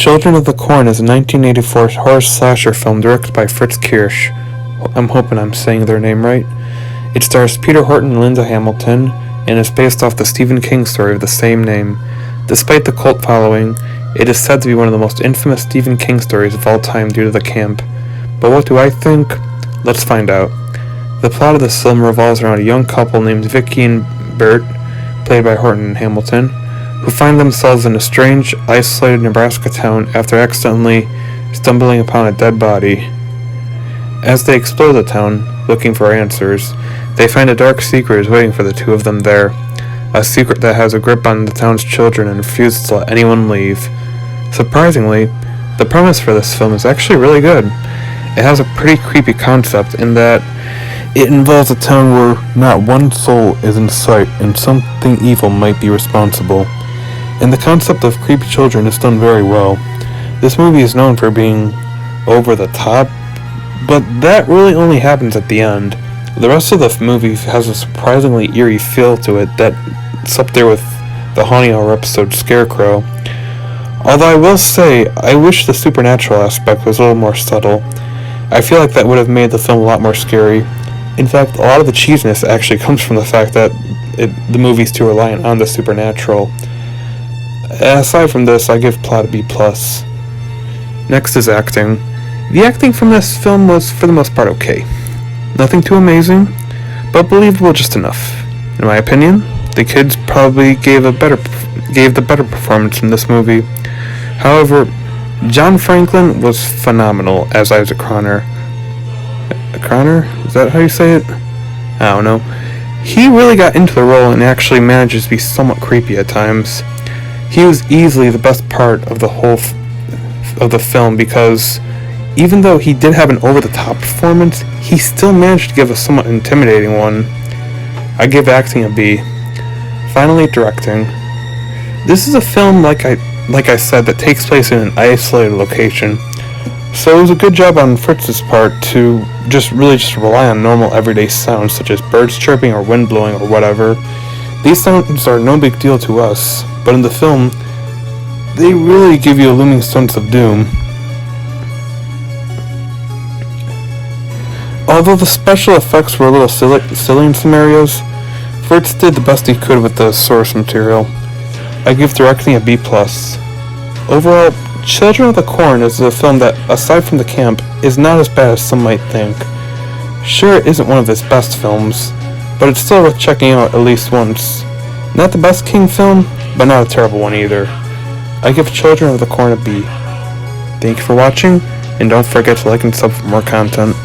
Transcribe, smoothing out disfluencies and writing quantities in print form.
Children of the Corn is a 1984 horror slasher film directed by Fritz Kirsch. I'm hoping I'm saying their name right. It stars Peter Horton and Linda Hamilton, and is based off the Stephen King story of the same name. Despite the cult following, it is said to be one of the most infamous Stephen King stories of all time due to the camp. But what do I think? Let's find out. The plot of this film revolves around a young couple named Vicky and Bert, played by Horton and Hamilton, who find themselves in a strange, isolated Nebraska town after accidentally stumbling upon a dead body. As they explore the town, looking for answers, they find a dark secret is waiting for the two of them there. A secret that has a grip on the town's children and refuses to let anyone leave. Surprisingly, the premise for this film is actually really good. It has a pretty creepy concept in that it involves a town where not one soul is in sight and something evil might be responsible. And the concept of creepy children is done very well. This movie is known for being over the top, but that really only happens at the end. The rest of the movie has a surprisingly eerie feel to it that's up there with the Haunting Hour episode Scarecrow. Although I will say, I wish the supernatural aspect was a little more subtle. I feel like that would have made the film a lot more scary. In fact, a lot of the cheesiness actually comes from the fact that the movie's too reliant on the supernatural. Aside from this, I give plot a B+. Next is acting. The acting from this film was, for the most part, okay. Nothing too amazing, but believable just enough. In my opinion, the kids probably gave the better performance in this movie. However, John Franklin was phenomenal as Isaac Cronner. Cronner? Is that how you say it? I don't know. He really got into the role and actually manages to be somewhat creepy at times. He was easily the best part of the whole of the film because even though he did have an over-the-top performance, he still managed to give a somewhat intimidating one. I give acting a B. Finally, directing. This is a film, like I said, that takes place in an isolated location. So it was a good job on Fritz's part to just rely on normal everyday sounds such as birds chirping or wind blowing or whatever. These sounds are no big deal to us, but in the film, they really give you a looming sense of doom. Although the special effects were a little silly in some areas, Fritz did the best he could with the source material. I give directing a B+. Overall, Children of the Corn is a film that, aside from the camp, is not as bad as some might think. Sure, it isn't one of his best films, but it's still worth checking out at least once. Not the best King film, but not a terrible one either. I give Children of the Corn a B. Thank you for watching, and don't forget to like and sub for more content.